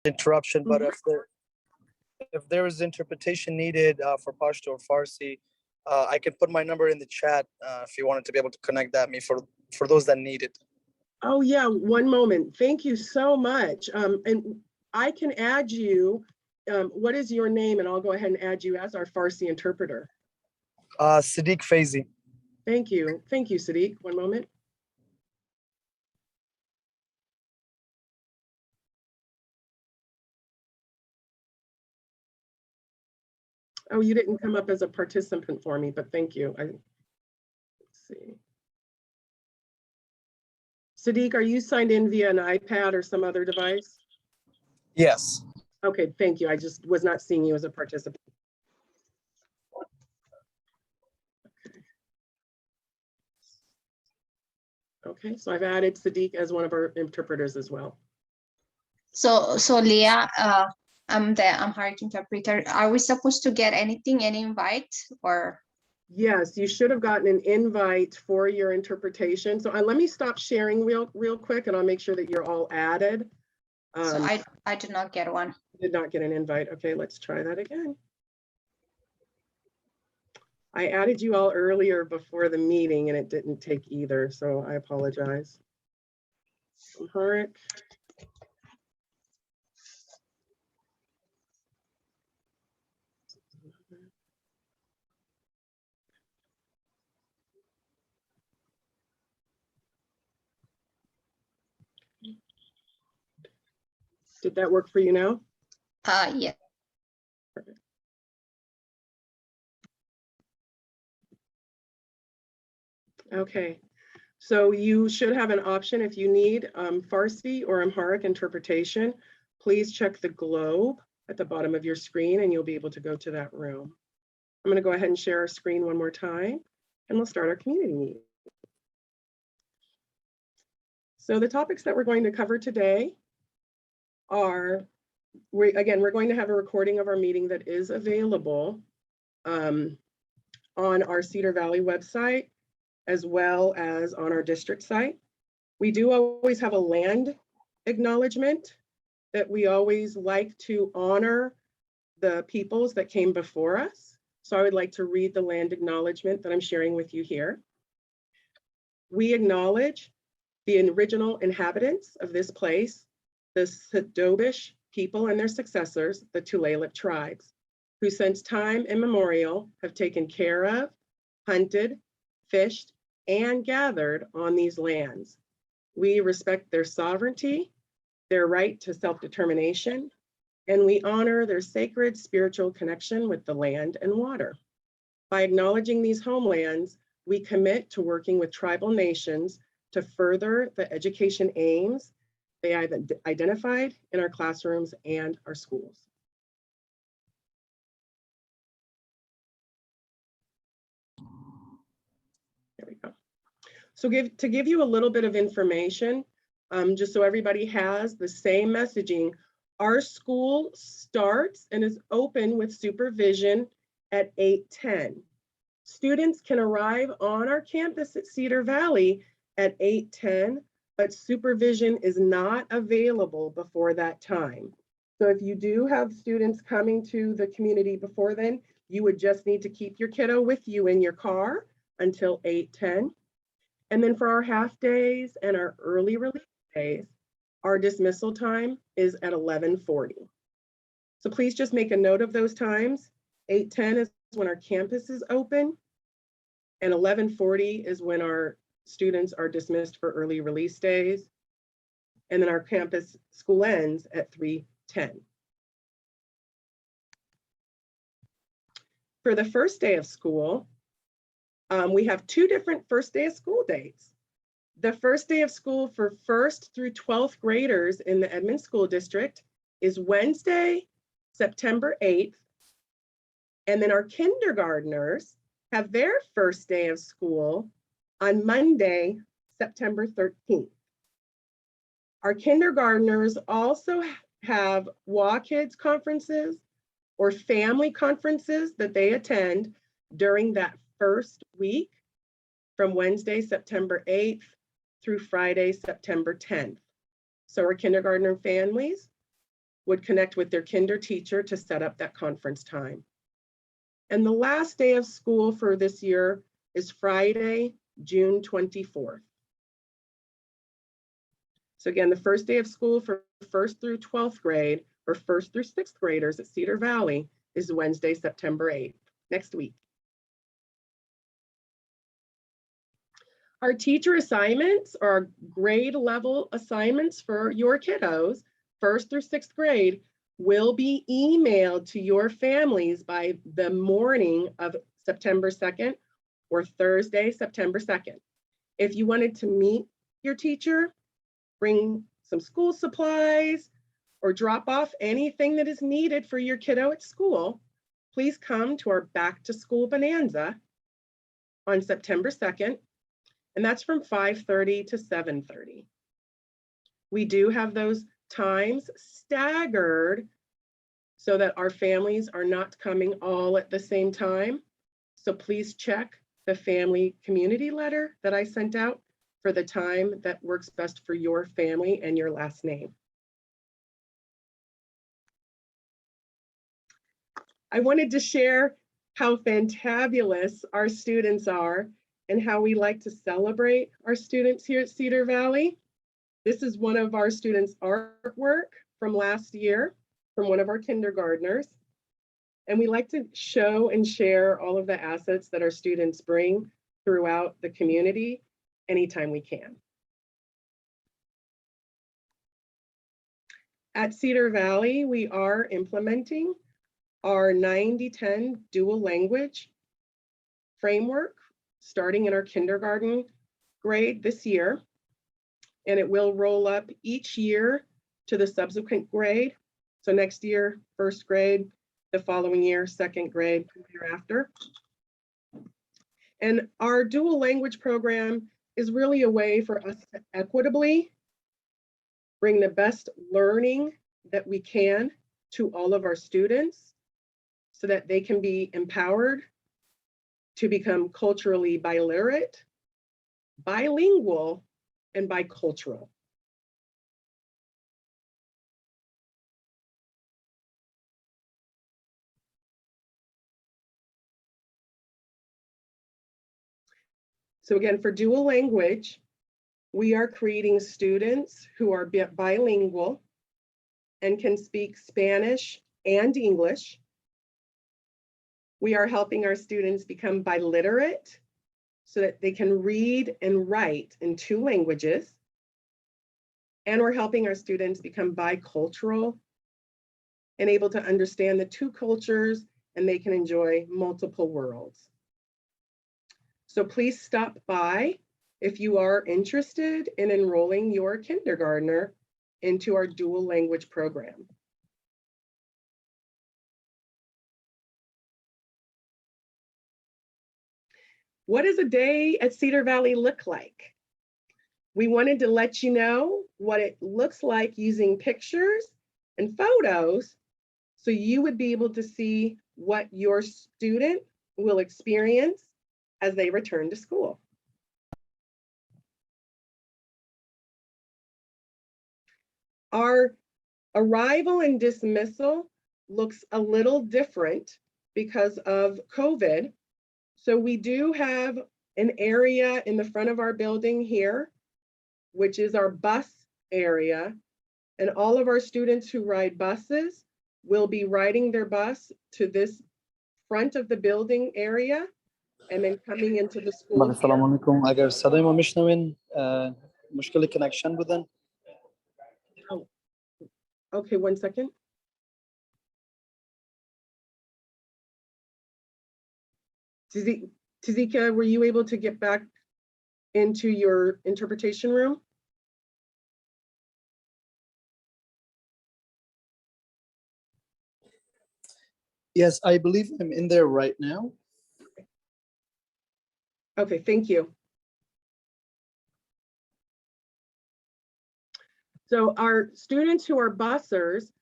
interruption, but if there is interpretation needed for Pashto or Farsi, I can put my number in the chat if you wanted to be able to connect that me for those that need it. Oh yeah, one moment. Thank you so much. And I can add you. What is your name? And I'll go ahead and add you as our Farsi interpreter. Sadiq Faizi. Thank you. Thank you, Sadiq. One moment. Oh, you didn't come up as a participant for me, but thank you. Let's see. Sadiq, are you signed in via an iPad or some other device? Yes. Okay, thank you. I just was not seeing you as a participant. Okay, so I've added Sadiq as one of our interpreters as well. So Leah, I'm the Amharic interpreter. Are we supposed to get anything, any invite or? Yes, you should have gotten an invite for your interpretation. So let me stop sharing real quick and I'll make sure that you're all added. So I did not get one. Did not get an invite. Okay, let's try that again. I added you all earlier before the meeting and it didn't take either, so I apologize. Amharic. Did that work for you now? Yeah. Perfect. Okay, so you should have an option if you need Farsi or Amharic interpretation. Please check the globe at the bottom of your screen and you'll be able to go to that room. I'm going to go ahead and share our screen one more time and we'll start our community meeting. So the topics that we're going to cover today are, we're going to have a recording of our meeting that is available on our Cedar Valley website, as well as on our district site. We do always have a land acknowledgement that we always like to honor the peoples that came before us. So I would like to read the land acknowledgement that I'm sharing with you here. We acknowledge the original inhabitants of this place, the Sadobish people and their successors, the Tulalip tribes, who since time immemorial have taken care of, hunted, fished, and gathered on these lands. We respect their sovereignty, their right to self-determination, and we honor their sacred spiritual connection with the land and water. By acknowledging these homelands, we commit to working with tribal nations to further the education aims they have identified in our classrooms and our schools. There we go. So to give you a little bit of information, just so everybody has the same messaging, our school starts and is open with supervision at 8:10. Students can arrive on our campus at Cedar Valley at 8:10, but supervision is not available before that time. So if you do have students coming to the community before then, you would just need to keep your kiddo with you in your car until 8:10. And then for our half days and our early release days, our dismissal time is at 11:40. So please just make a note of those times. 8:10 is when our campus is open, and 11:40 is when our students are dismissed for early release days. And then our campus school ends at 3:10. For the first day of school, we have two different first day of school dates. The first day of school for 1st through 12th graders in the Edmond School District is Wednesday, September 8th. And then our kindergartners have their first day of school on Monday, September 13th. Our kindergartners also have WA Kids conferences or family conferences that they attend during that first week from Wednesday, September 8th through Friday, September 10th. So our kindergartner families would connect with their kinder teacher to set up that conference time. And the last day of school for this year is Friday, June 24th. So again, the first day of school for 1st through 12th grade or 1st through 6th graders at Cedar Valley is Wednesday, September 8th, next week. Our teacher assignments are grade level assignments for your kiddos, 1st through 6th grade, will be emailed to your families by the morning of September 2nd or Thursday, September 2nd. If you wanted to meet your teacher, bring some school supplies, or drop off anything that is needed for your kiddo at school, please come to our Back to School Bonanza on September 2nd, and that's from 5:30 to 7:30. We do have those times staggered so that our families are not coming all at the same time. So please check the family community letter that I sent out for the time that works best for your family and your last name. I wanted to share how fantabulous our students are and how we like to celebrate our students here at Cedar Valley. This is one of our students' artwork from last year from one of our kindergartners. And we like to show and share all of the assets that our students bring throughout the community anytime we can. At Cedar Valley, we are implementing our 90-10 dual language framework starting in our kindergarten grade this year. And it will roll up each year to the subsequent grade. So next year, 1st grade, the following year, 2nd grade, thereafter. And our dual language program is really a way for us to equitably bring the best learning that we can to all of our students so that they can be empowered to become culturally biliterate, bilingual, and bicultural. So again, for dual language, we are creating students who are bilingual and can speak Spanish and English. We are helping our students become biliterate so that they can read and write in 2 languages. And we're helping our students become bicultural and able to understand the 2 cultures, and they can enjoy multiple worlds. So please stop by if you are interested in enrolling your kindergartner into our dual language program. What does a day at Cedar Valley look like? We wanted to let you know what it looks like using pictures and photos so you would be able to see what your student will experience as they return to school. Our arrival and dismissal looks a little different because of COVID. So we do have an area in the front of our building here, which is our bus area. And all of our students who ride buses will be riding their bus to this front of the building area and then coming into the school. Assalamu alaikum. Agar sadai ma mishnawin mushkil connection budin. Oh, okay, 1 second. Tazika, were you able to get back into your interpretation room? Yes, I believe I'm in there right now. Okay, thank you. So our students who are bussers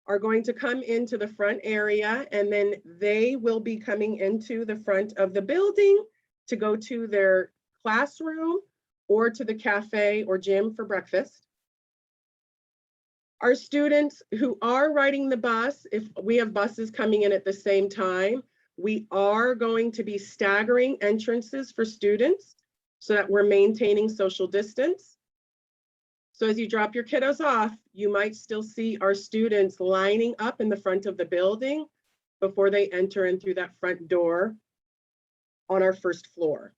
are going to come into the front area, and then they will be coming into the front of the building to go to their classroom or to the cafe or gym for breakfast. Our students who are riding the bus, if we have buses coming in at the same time, we are going to be staggering entrances for students so that we're maintaining social distance. So as you drop your kiddos off, you might still see our students lining up in the front of the building before they enter in through that front door on our first floor.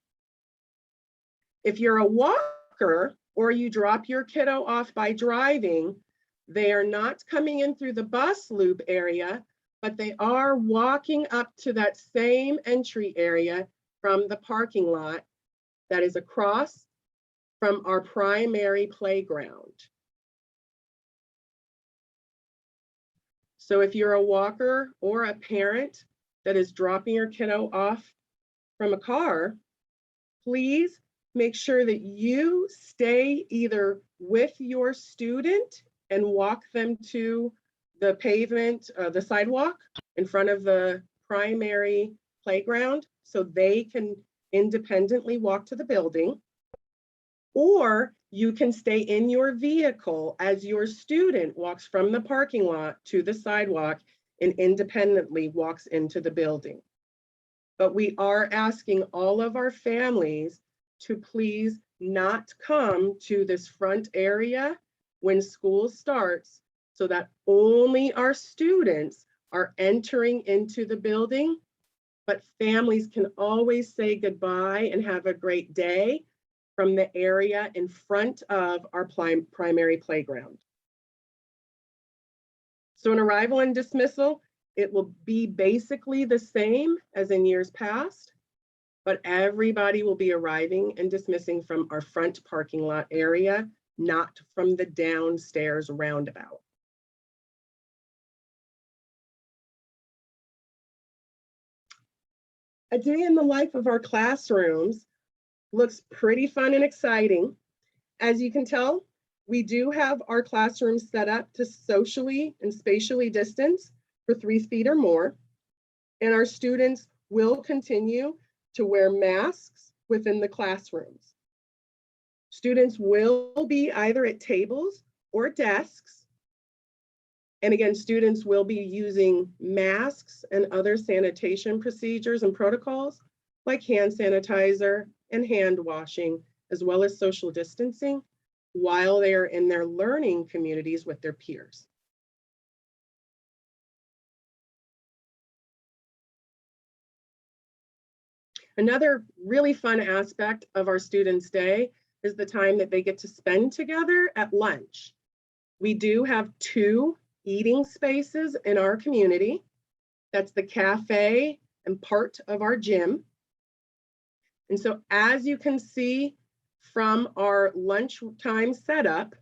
If you're a walker or you drop your kiddo off by driving, they are not coming in through the bus loop area, but they are walking up to that same entry area from the parking lot that is across from our primary playground. So if you're a walker or a parent that is dropping your kiddo off from a car, please make sure that you stay either with your student and walk them to the pavement, the sidewalk in front of the primary playground so they can independently walk to the building, or you can stay in your vehicle as your student walks from the parking lot to the sidewalk and independently walks into the building. But we are asking all of our families to please not come to this front area when school starts, so that only our students are entering into the building, but families can always say goodbye and have a great day from the area in front of our primary playground. So an arrival and dismissal, it will be basically the same as in years past, but everybody will be arriving and dismissing from our front parking lot area, not from the downstairs roundabout. A day in the life of our classrooms looks pretty fun and exciting. As you can tell, we do have our classrooms set up to socially and spatially distance for 3 feet or more, and our students will continue to wear masks within the classrooms. Students will be either at tables or desks. And again, students will be using masks and other sanitation procedures and protocols like hand sanitizer and hand washing, as well as social distancing, while they are in their learning communities with their peers. Another really fun aspect of our students' day is the time that they get to spend together at lunch. We do have 2 eating spaces in our community. That's the cafe and part of our gym. And so as you can see from our lunchtime setup,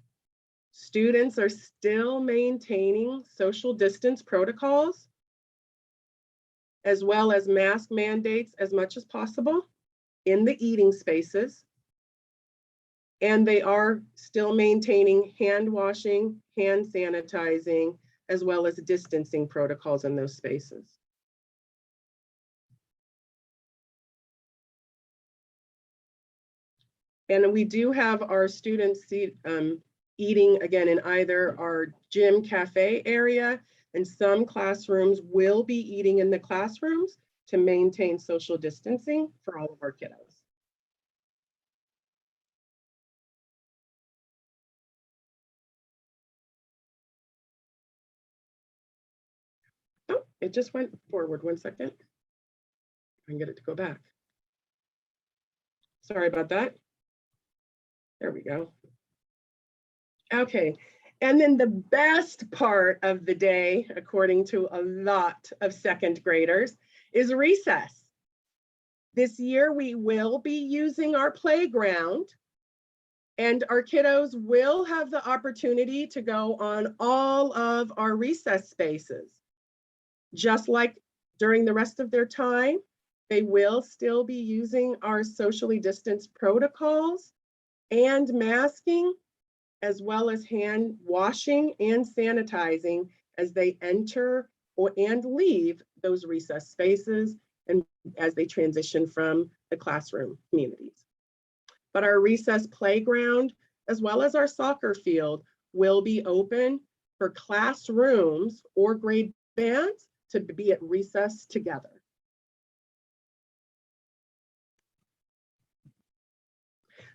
students are still maintaining social distance protocols, as well as mask mandates as much as possible in the eating spaces. And they are still maintaining hand washing, hand sanitizing, as well as distancing protocols in those spaces. And we do have our students eating again in either our gym cafe area, and some classrooms will be eating in the classrooms to maintain social distancing for all of our kiddos. Oh, it just went forward. 1 second. I can get it to go back. Sorry about that. There we go. Okay, and then the best part of the day, according to a lot of second graders, is recess. This year we will be using our playground, and our kiddos will have the opportunity to go on all of our recess spaces. Just like during the rest of their time, they will still be using our socially distanced protocols and masking, as well as hand washing and sanitizing as they enter and leave those recess spaces and as they transition from the classroom communities. But our recess playground, as well as our soccer field, will be open for classrooms or grade bands to be at recess together.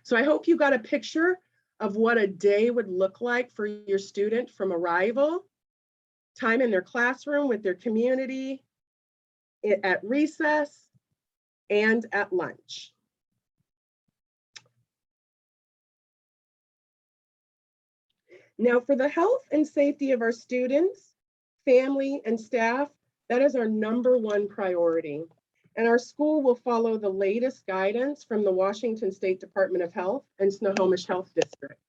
So I hope you got a picture of what a day would look like for your student from arrival, time in their classroom with their community, at recess, and at lunch. Now, for the health and safety of our students, family, and staff, that is our #1 priority. And our school will follow the latest guidance from the Washington State Department of Health and Snohomish Health District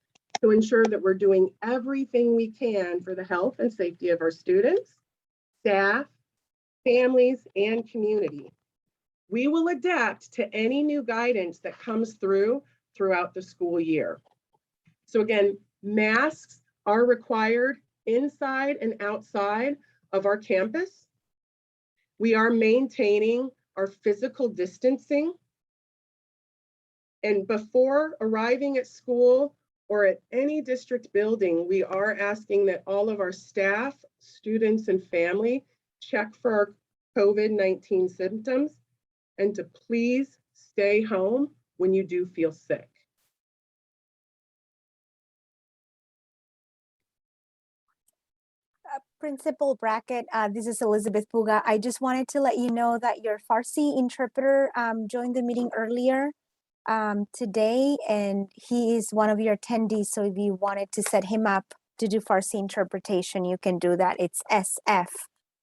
to ensure that we're doing everything we can for the health and safety of our students, staff, families, and community. We will adapt to any new guidance that comes throughout the school year. So again, masks are required inside and outside of our campus. We are maintaining our physical distancing. And before arriving at school or at any district building, we are asking that all of our staff, students, and family check for our COVID-19 symptoms and to please stay home when you do feel sick. Principal Brackett, this is Elizabeth Puga. I just wanted to let you know that your Farsi interpreter joined the meeting earlier today, and he is one of your attendees. So if you wanted to set him up to do Farsi interpretation, you can do that. It's SF,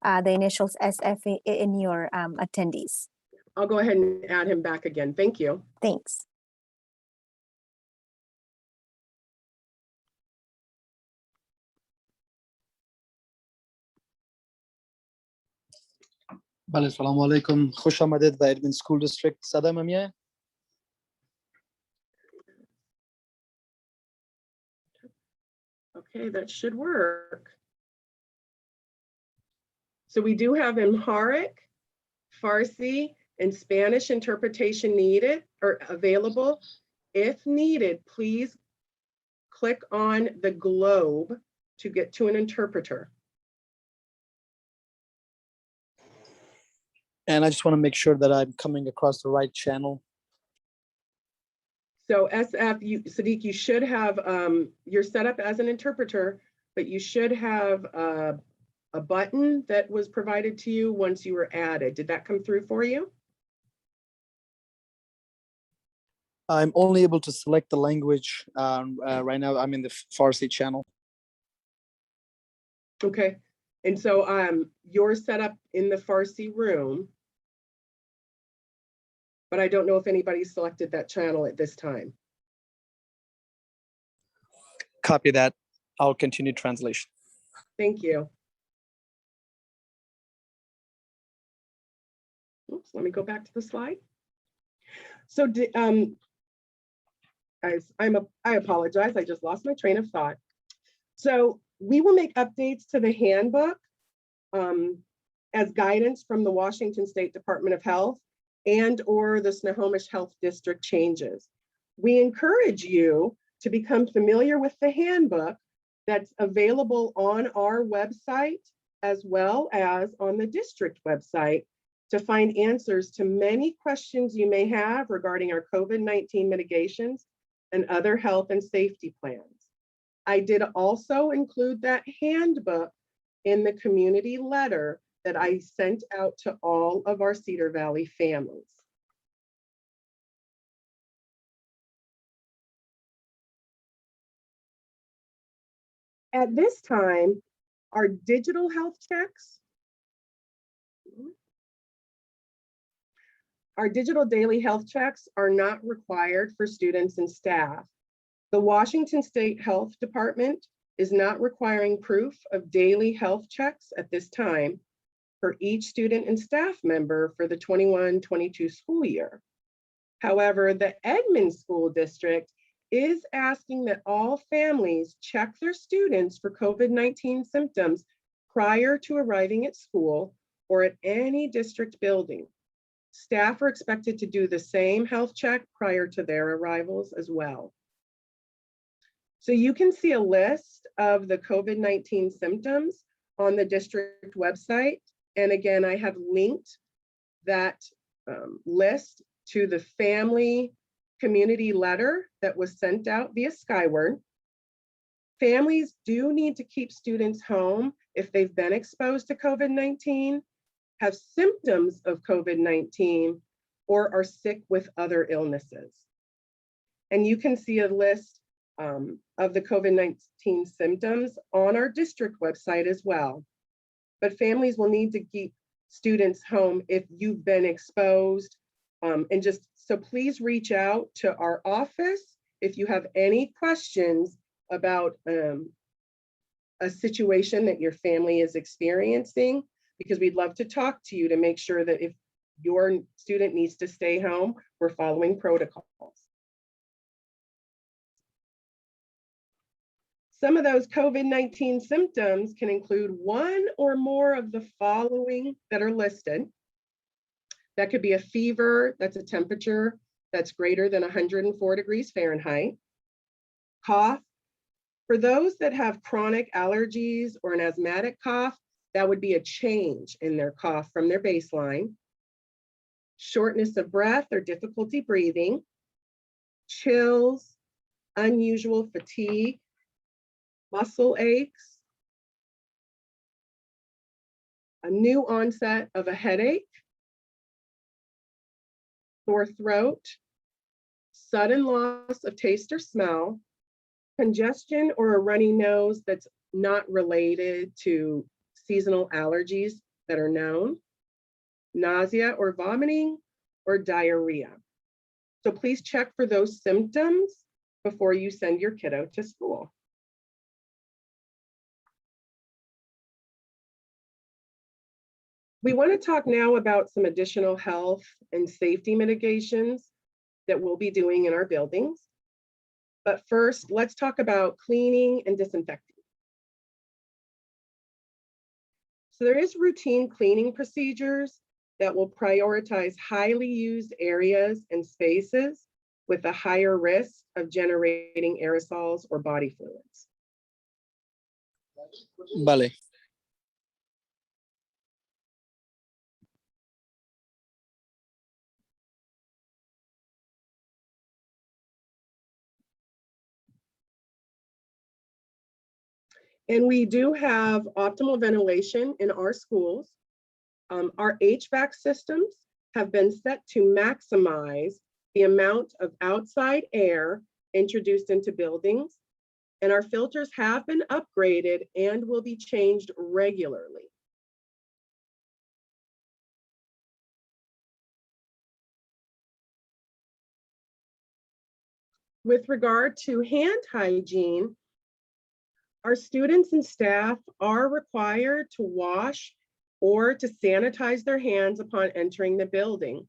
the initials SF in your attendees. I'll go ahead and add him back again. Thank you. Thanks. بله سلام علیکم خوش آمدید به ادمین سکول دیستریکت صدا من میاد Okay, that should work. So we do have Amharic, Farsi, and Spanish interpretation needed or available. If needed, please click on the globe to get to an interpreter. and I just want to make sure that I'm coming across the right channel. So SF, Sadiq, you should have, you're set up as an interpreter, but you should have a button that was provided to you once you were added. Did that come through for you? I'm only able to select the language right now. I'm in the Farsi channel. Okay, and so you're set up in the Farsi room, but I don't know if anybody selected that channel at this time. Copy that. I'll continue translation. Thank you. Oops, let me go back to the slide. So guys, I apologize. I just lost my train of thought. So we will make updates to the handbook as guidance from the Washington State Department of Health and or the Snohomish Health District changes. We encourage you to become familiar with the handbook that's available on our website as well as on the district website to find answers to many questions you may have regarding our COVID-19 mitigations and other health and safety plans. I did also include that handbook in the community letter that I sent out to all of our Cedar Valley families. At this time, our digital health checks, our digital daily health checks are not required for students and staff. The Washington State Health Department is not requiring proof of daily health checks at this time for each student and staff member for the 21-22 school year. However, the Edmond School District is asking that all families check their students for COVID-19 symptoms prior to arriving at school or at any district building. Staff are expected to do the same health check prior to their arrivals as well. So you can see a list of the COVID-19 symptoms on the district website. And again, I have linked that list to the family community letter that was sent out via Skyward. Families do need to keep students home if they've been exposed to COVID-19, have symptoms of COVID-19, or are sick with other illnesses. And you can see a list of the COVID-19 symptoms on our district website as well. But families will need to keep students home if you've been exposed. And just so please reach out to our office if you have any questions about a situation that your family is experiencing, because we'd love to talk to you to make sure that if your student needs to stay home, we're following protocols. Some of those COVID-19 symptoms can include one or more of the following that are listed. That could be a fever, that's a temperature that's greater than 104 degrees Fahrenheit. Cough. For those that have chronic allergies or an asthmatic cough, that would be a change in their cough from their baseline. Shortness of breath or difficulty breathing. Chills, unusual fatigue, muscle aches, a new onset of a headache, sore throat, sudden loss of taste or smell, congestion or a runny nose that's not related to seasonal allergies that are known, nausea or vomiting, or diarrhea. So please check for those symptoms before you send your kiddo to school. We want to talk now about some additional health and safety mitigations that we'll be doing in our buildings. But first, let's talk about cleaning and disinfecting. So there is routine cleaning procedures that will prioritize highly used areas and spaces with a higher risk of generating aerosols or body fluids. Vale. And we do have optimal ventilation in our schools. Our HVAC systems have been set to maximize the amount of outside air introduced into buildings, and our filters have been upgraded and will be changed regularly. With regard to hand hygiene, our students and staff are required to wash or to sanitize their hands upon entering the building.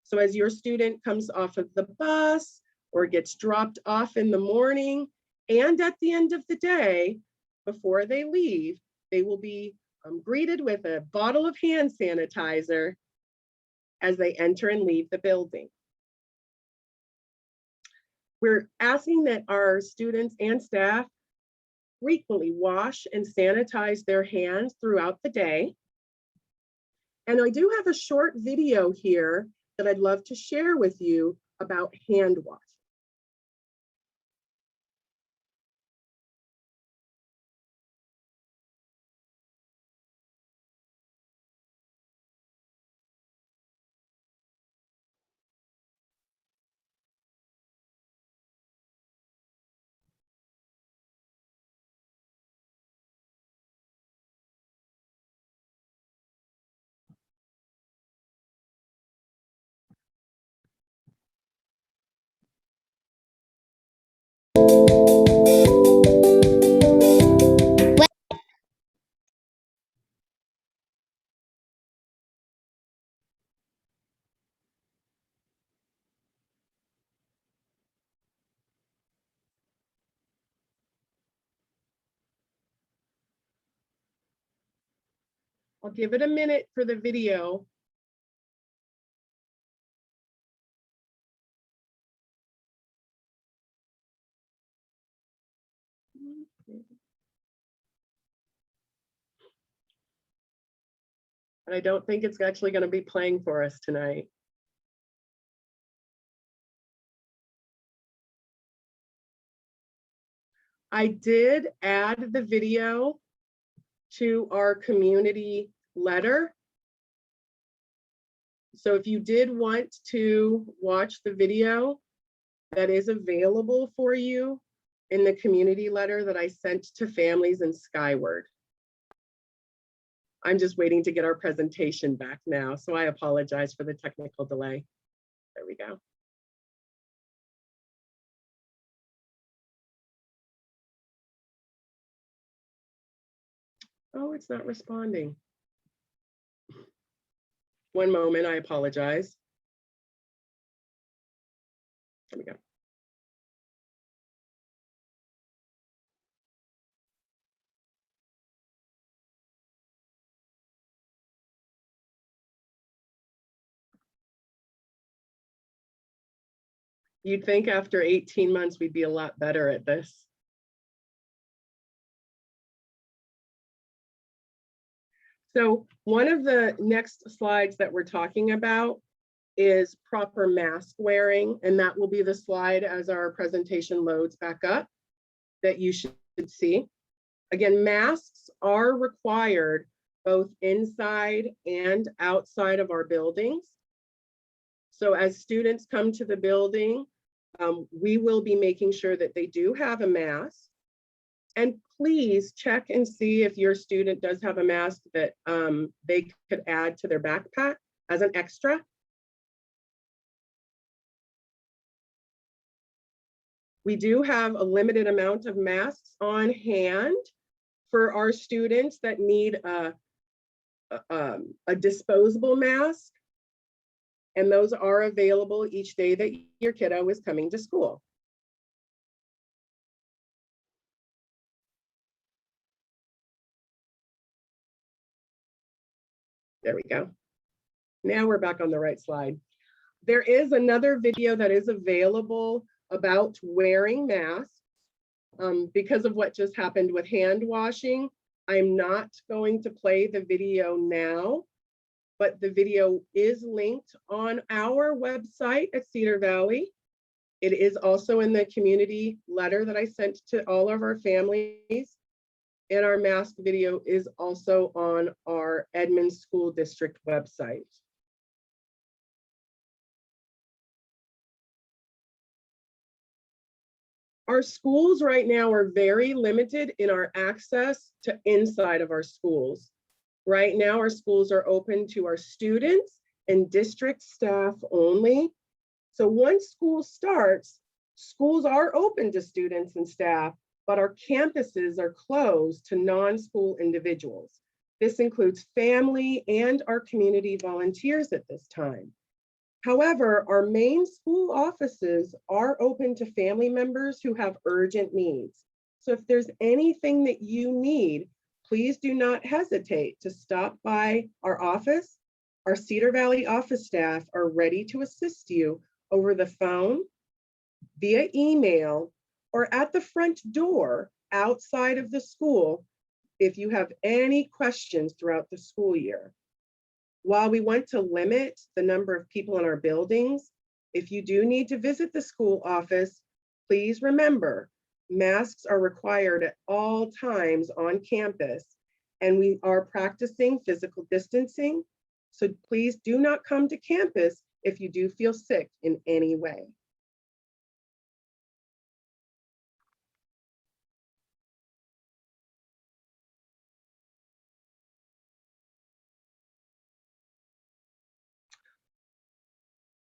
So as your student comes off of the bus or gets dropped off in the morning and at the end of the day, before they leave, they will be greeted with a bottle of hand sanitizer as they enter and leave the building. We're asking that our students and staff frequently wash and sanitize their hands throughout the day. And I do have a short video here that I'd love to share with you about hand washing. I'll give it a minute for the video. but I don't think it's actually going to be playing for us tonight. I did add the video to our community letter. So if you did want to watch the video, that is available for you in the community letter that I sent to families in Skyward. I'm just waiting to get our presentation back now, so I apologize for the technical delay. There we go. Oh, it's not responding. One moment, I apologize. There we go. You'd think after 18 months, we'd be a lot better at this. So one of the next slides that we're talking about is proper mask wearing, and that will be the slide as our presentation loads back up that you should see. Again, masks are required both inside and outside of our buildings. So as students come to the building, we will be making sure that they do have a mask. And please check and see if your student does have a mask that they could add to their backpack as an extra. We do have a limited amount of masks on hand for our students that need a disposable mask. And those are available each day that your kiddo is coming to school. There we go. Now we're back on the right slide. There is another video that is available about wearing masks. Because of what just happened with hand washing, I'm not going to play the video now, but the video is linked on our website at Cedar Valley. It is also in the community letter that I sent to all of our families. And our mask video is also on our Edmonds School District website. Our schools right now are very limited in our access to inside of our schools. Right now, our schools are open to our students and district staff only. So once school starts, schools are open to students and staff, but our campuses are closed to non-school individuals. This includes family and our community volunteers at this time. However, our main school offices are open to family members who have urgent needs. So if there's anything that you need, please do not hesitate to stop by our office. Our Cedar Valley office staff are ready to assist you over the phone, via email, or at the front door outside of the school if you have any questions throughout the school year. While we want to limit the number of people in our buildings, if you do need to visit the school office, please remember, masks are required at all times on campus, and we are practicing physical distancing. So please do not come to campus if you do feel sick in any way.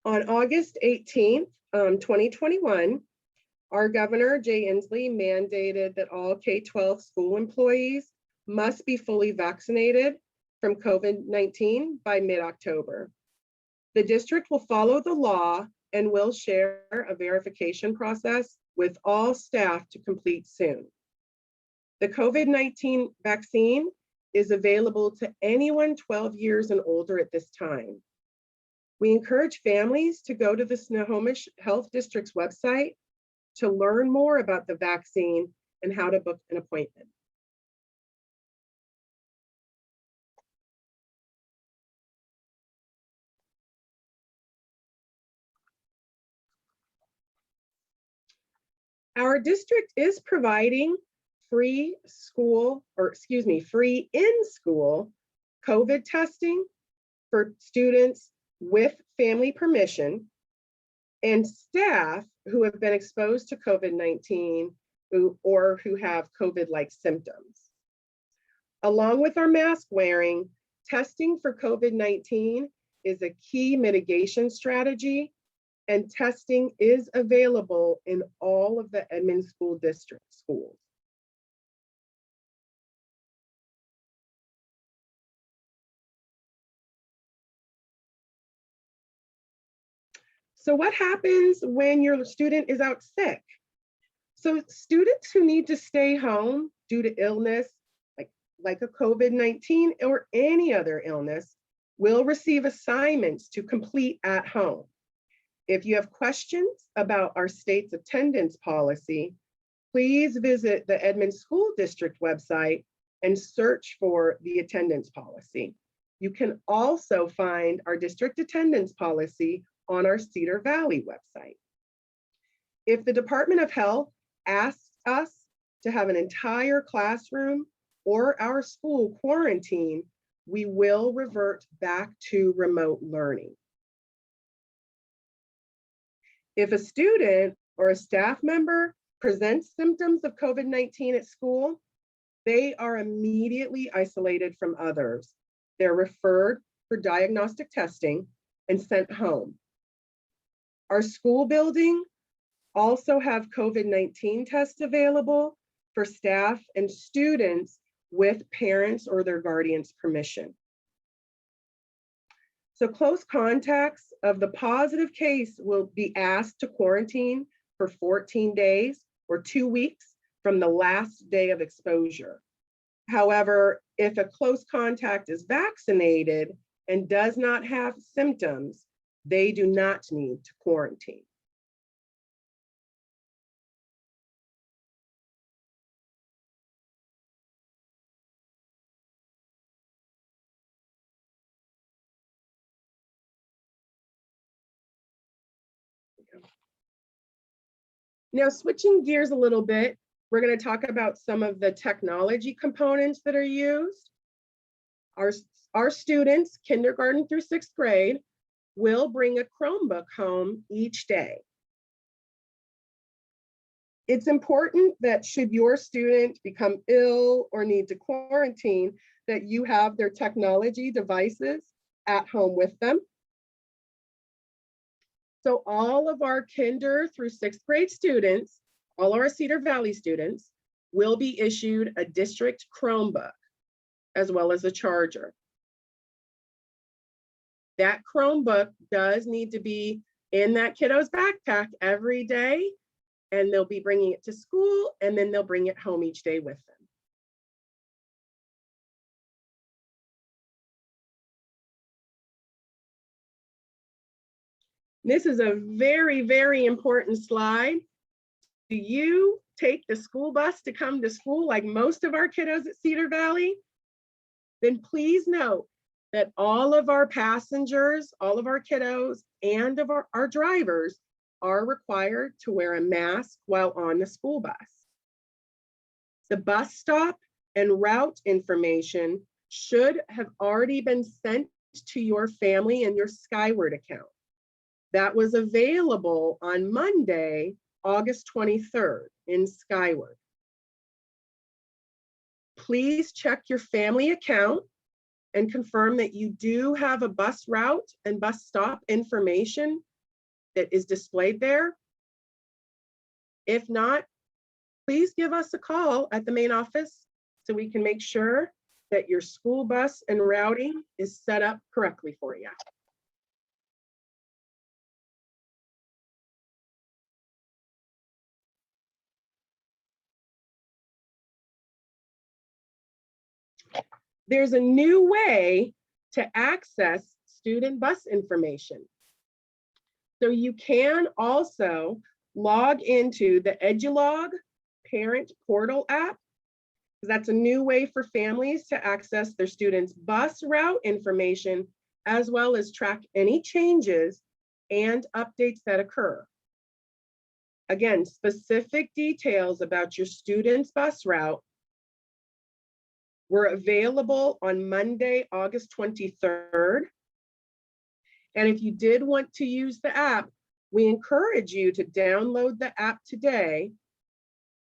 On August 18th, 2021, our governor, Jay Inslee, mandated that all K-12 school employees must be fully vaccinated from COVID-19 by mid-October. The district will follow the law and will share a verification process with all staff to complete soon. The COVID-19 vaccine is available to anyone 12 years and older at this time. We encourage families to go to the Snohomish Health District's website to learn more about the vaccine and how to book an appointment. Our district is providing free in-school COVID testing for students with family permission and staff who have been exposed to COVID-19 or who have COVID-like symptoms. Along with our mask wearing, testing for COVID-19 is a key mitigation strategy, and testing is available in all of the Edmonds School District schools. So what happens when your student is out sick? So students who need to stay home due to illness, like a COVID-19 or any other illness, will receive assignments to complete at home. If you have questions about our state's attendance policy, please visit the Edmonds School District website and search for the attendance policy. You can also find our district attendance policy on our Cedar Valley website. If the Department of Health asks us to have an entire classroom or our school quarantine, we will revert back to remote learning. If a student or a staff member presents symptoms of COVID-19 at school, they are immediately isolated from others. They're referred for diagnostic testing and sent home. Our school building also have COVID-19 tests available for staff and students with parents or their guardians' permission. So close contacts of the positive case will be asked to quarantine for 14 days or 2 weeks from the last day of exposure. However, if a close contact is vaccinated and does not have symptoms, they do not need to quarantine. Now, switching gears a little bit, we're going to talk about some of the technology components that are used. Our students, kindergarten through 6th grade, will bring a Chromebook home each day. It's important that should your student become ill or need to quarantine, that you have their technology devices at home with them. So all of our kinder through 6th grade students, all our Cedar Valley students, will be issued a district Chromebook, as well as a charger. That Chromebook does need to be in that kiddo's backpack every day, and they'll be bringing it to school, and then they'll bring it home each day with them. This is a very, very important slide. Do you take the school bus to come to school like most of our kiddos at Cedar Valley? Then please note that all of our passengers, all of our kiddos, and of our drivers are required to wear a mask while on the school bus. The bus stop and route information should have already been sent to your family and your Skyward account. That was available on Monday, August 23rd in Skyward. Please check your family account and confirm that you do have a bus route and bus stop information that is displayed there. If not, please give us a call at the main office so we can make sure that your school bus and routing is set up correctly for you. There's a new way to access student bus information. So you can also log into the EduLog Parent Portal app. That's a new way for families to access their students' bus route information, as well as track any changes and updates that occur. Again, specific details about your student's bus route were available on Monday, August 23rd. And if you did want to use the app, we encourage you to download the app today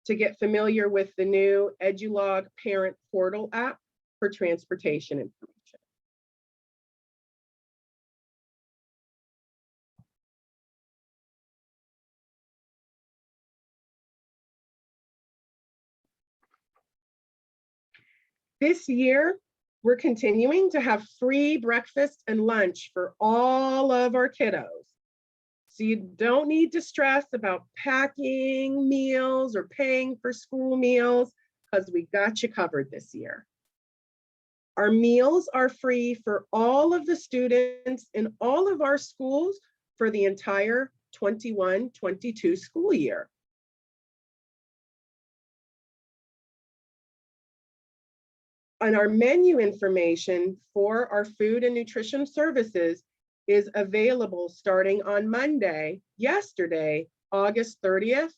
to get familiar with the new EduLog Parent Portal app for transportation information. This year, we're continuing to have free breakfast and lunch for all of our kiddos. So you don't need to stress about packing meals or paying for school meals because we got you covered this year. Our meals are free for all of the students in all of our schools for the entire 21-22 school year. And our menu information for our food and nutrition services is available starting on Monday, yesterday, August 30th.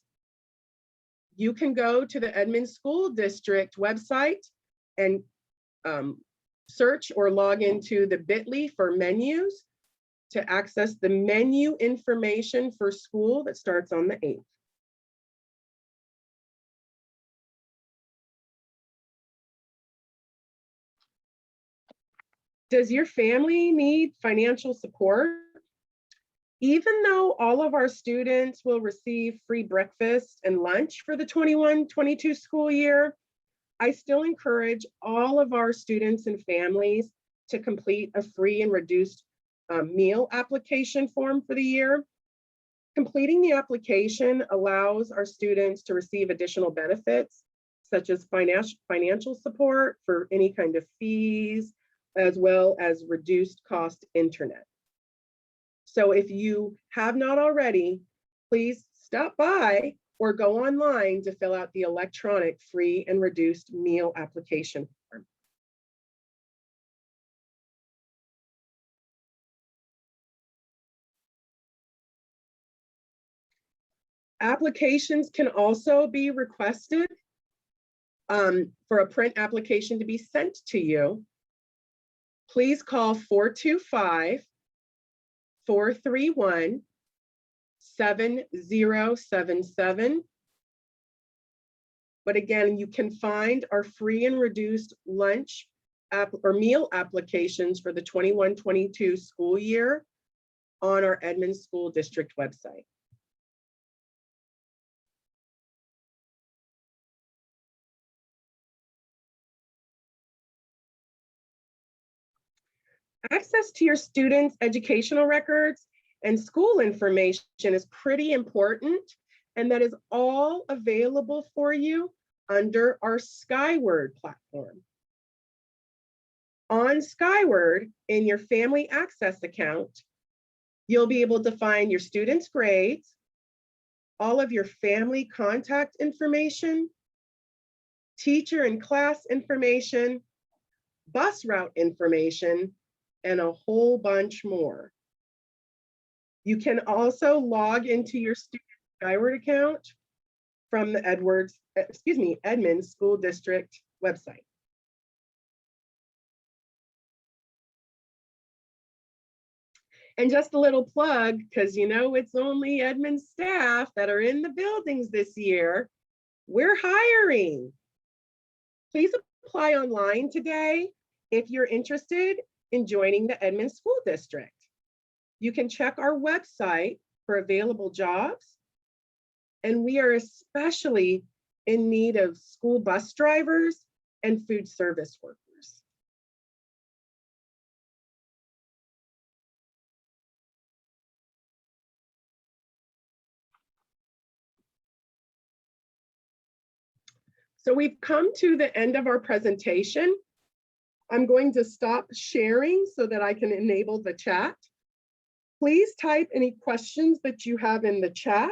You can go to the Edmonds School District website and search or log into the bit.ly for menus to access the menu information for school that starts on the 8th. Does your family need financial support? Even though all of our students will receive free breakfast and lunch for the 21-22 school year, I still encourage all of our students and families to complete a free and reduced meal application form for the year. Completing the application allows our students to receive additional benefits, such as financial support for any kind of fees, as well as reduced cost internet. So if you have not already, please stop by or go online to fill out the electronic free and reduced meal application form. Applications can also be requested for a print application to be sent to you. Please call 425-431-7077. But again, you can find our free and reduced lunch or meal applications for the 21-22 school year on our Edmonds School District website. Access to your students' educational records and school information is pretty important, and that is all available for you under our Skyward platform. On Skyward, in your family access account, you'll be able to find your students' grades, all of your family contact information, teacher and class information, bus route information, and a whole bunch more. You can also log into your student Skyward account from the Edmonds School District website. And just a little plug, because you know it's only Edmonds staff that are in the buildings this year. We're hiring. Please apply online today if you're interested in joining the Edmonds School District. You can check our website for available jobs. And we are especially in need of school bus drivers and food service workers. So we've come to the end of our presentation. I'm going to stop sharing so that I can enable the chat. Please type any questions that you have in the chat,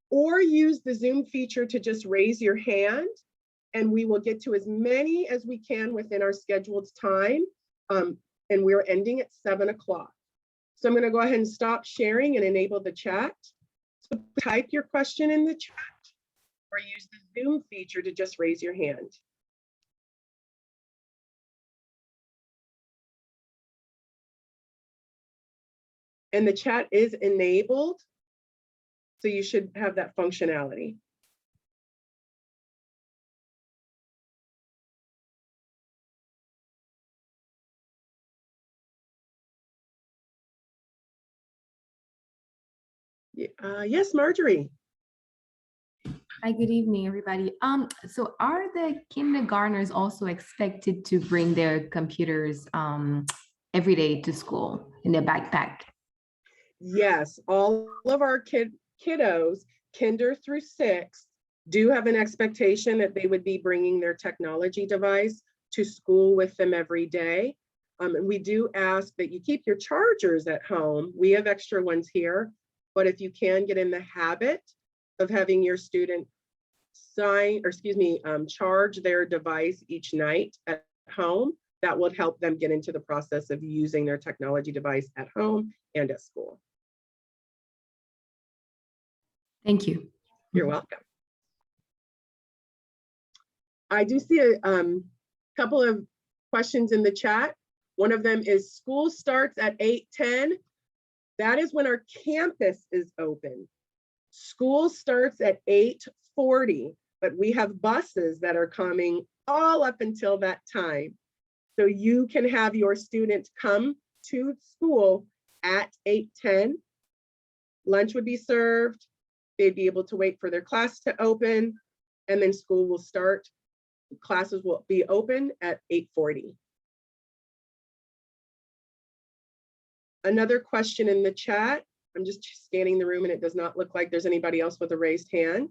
or use the Zoom feature to just raise your hand, and we will get to as many as we can within our scheduled time. And we're ending at 7 o'clock. So I'm going to go ahead and stop sharing and enable the chat. So type your question in the chat or use the Zoom feature to just raise your hand. And the chat is enabled, so you should have that functionality. Yes, Marjorie. Hi, good evening, everybody. So are the kindergartners also expected to bring their computers every day to school in their backpack? Yes, all of our kiddos, kinder through 6, do have an expectation that they would be bringing their technology device to school with them every day. And we do ask that you keep your chargers at home. We have extra ones here, but if you can get in the habit of having your student charge their device each night at home, that will help them get into the process of using their technology device at home and at school. Thank you. You're welcome. I do see a couple of questions in the chat. One of them is school starts at 8:10. That is when our campus is open. School starts at 8:40, but we have buses that are coming all up until that time. So you can have your students come to school at 8:10. Lunch would be served. They'd be able to wait for their class to open, and then school will start. Classes will be open at 8:40. Another question in the chat. I'm just scanning the room and it does not look like there's anybody else with a raised hand.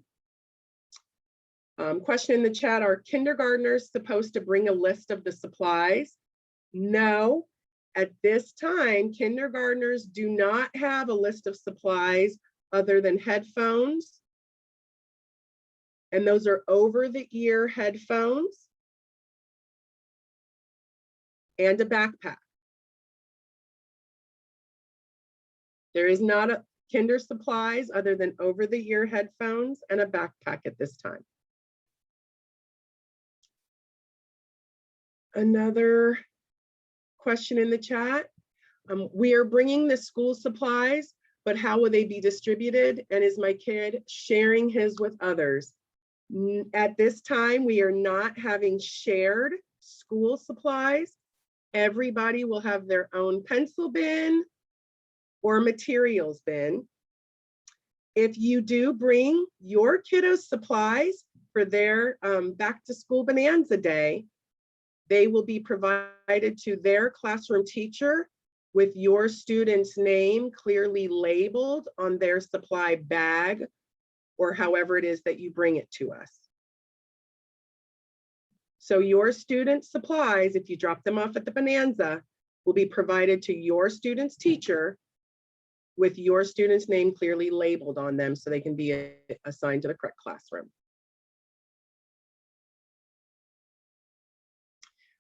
Question in the chat, are kindergartners supposed to bring a list of the supplies? No, at this time, kindergartners do not have a list of supplies other than headphones. And those are over-the-ear headphones and a backpack. There is not a kinder supplies other than over-the-ear headphones and a backpack at this time. Another question in the chat. We are bringing the school supplies, but how will they be distributed? And is my kid sharing his with others? At this time, we are not having shared school supplies. Everybody will have their own pencil bin or materials bin. If you do bring your kiddos supplies for their back to school bonanza day, they will be provided to their classroom teacher with your student's name clearly labeled on their supply bag or however it is that you bring it to us. So your student's supplies, if you drop them off at the bonanza, will be provided to your student's teacher with your student's name clearly labeled on them so they can be assigned to the correct classroom.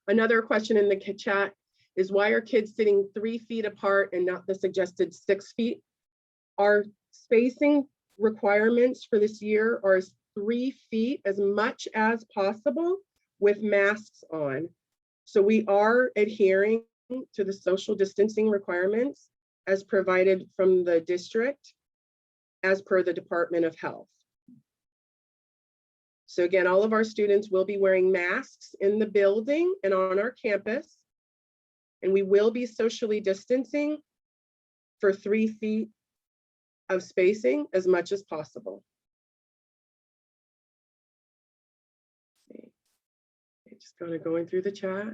Another question in the chat is, why are kids sitting 3 feet apart and not the suggested 6 feet? Our spacing requirements for this year are 3 feet as much as possible with masks on. So we are adhering to the social distancing requirements as provided from the district as per the Department of Health. So again, all of our students will be wearing masks in the building and on our campus, and we will be socially distancing for 3 feet of spacing as much as possible. Just kind of going through the chat.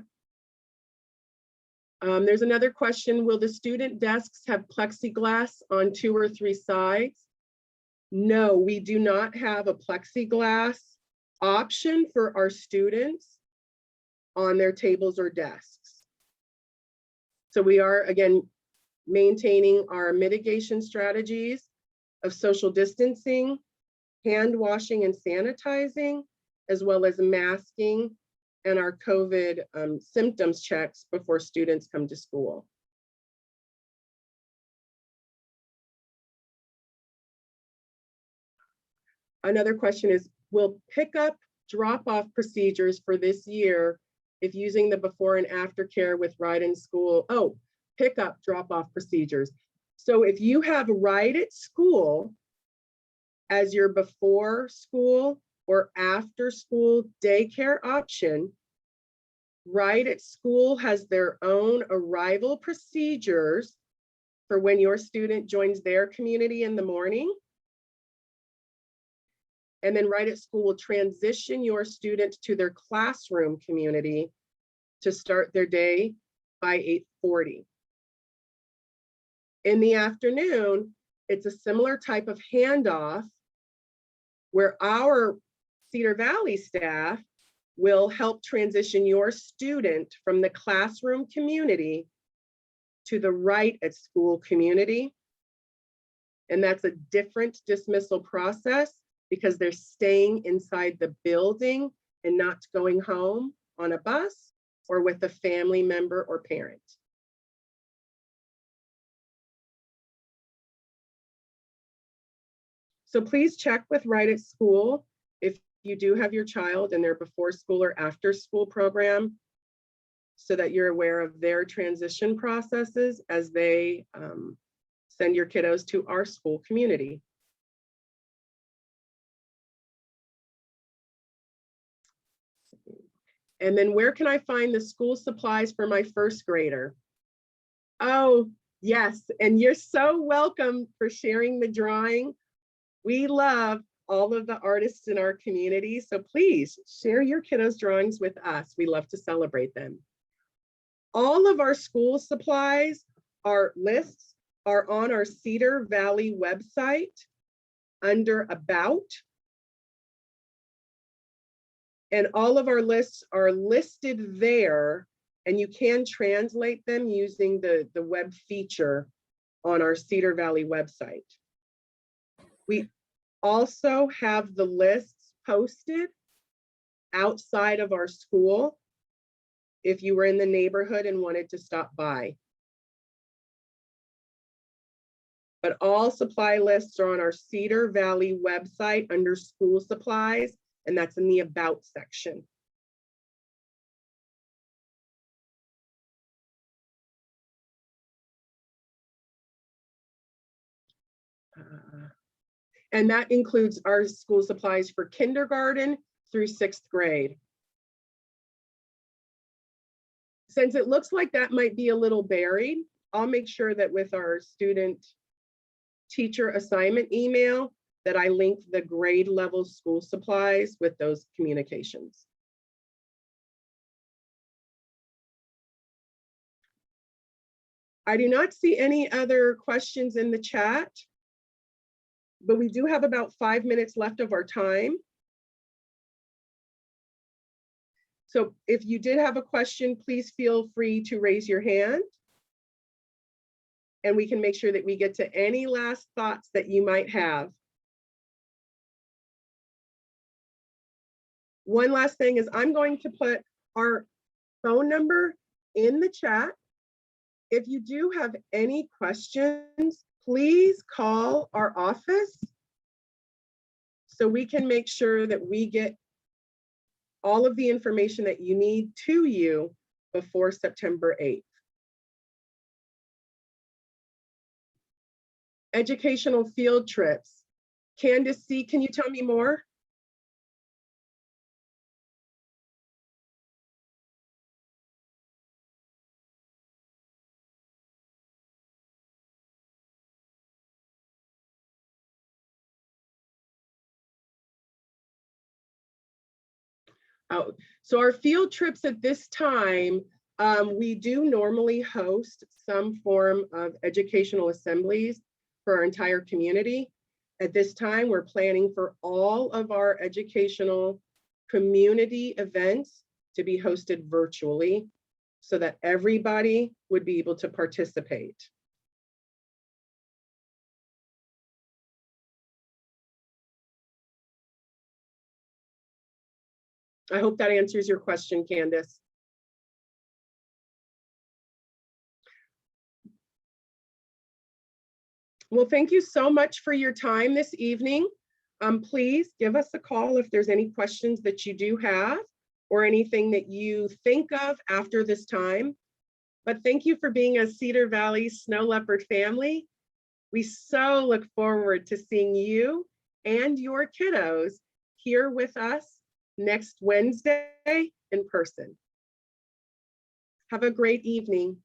There's another question, will the student desks have plexiglass on 2 or 3 sides? No, we do not have a plexiglass option for our students on their tables or desks. So we are, again, maintaining our mitigation strategies of social distancing, hand washing and sanitizing, as well as masking and our COVID symptoms checks before students come to school. Another question is, will pickup drop-off procedures for this year, if using the before and after care with ride in school, pickup drop-off procedures. So if you have ride at school as your before school or after school daycare option, Ride at School has their own arrival procedures for when your student joins their community in the morning. And then Ride at School will transition your student to their classroom community to start their day by 8:40. In the afternoon, it's a similar type of handoff where our Cedar Valley staff will help transition your student from the classroom community to the Right at School community. And that's a different dismissal process because they're staying inside the building and not going home on a bus or with a family member or parent. So please check with Right at School if you do have your child in their before school or after school program, so that you're aware of their transition processes as they send your kiddos to our school community. And then where can I find the school supplies for my first grader? Oh, yes, and you're so welcome for sharing the drawing. We love all of the artists in our community, so please share your kiddos' drawings with us. We love to celebrate them. All of our school supplies, our lists are on our Cedar Valley website under About. And all of our lists are listed there, and you can translate them using the web feature on our Cedar Valley website. We also have the lists posted outside of our school if you were in the neighborhood and wanted to stop by. But all supply lists are on our Cedar Valley website under school supplies, and that's in the About section. And that includes our school supplies for kindergarten through 6th grade. Since it looks like that might be a little buried, I'll make sure that with our student teacher assignment email that I link the grade level school supplies with those communications. I do not see any other questions in the chat, but we do have about 5 minutes left of our time. So if you did have a question, please feel free to raise your hand. And we can make sure that we get to any last thoughts that you might have. One last thing is I'm going to put our phone number in the chat. If you do have any questions, please call our office so we can make sure that we get all of the information that you need to you before September 8th. Educational field trips. Candace C., can you tell me more? Oh, so our field trips at this time, we do normally host some form of educational assemblies for our entire community. At this time, we're planning for all of our educational community events to be hosted virtually so that everybody would be able to participate. I hope that answers your question, Candace. Well, thank you so much for your time this evening. Please give us a call if there's any questions that you do have or anything that you think of after this time. But thank you for being a Cedar Valley Snow Leopard family. We so look forward to seeing you and your kiddos here with us next Wednesday in person. Have a great evening.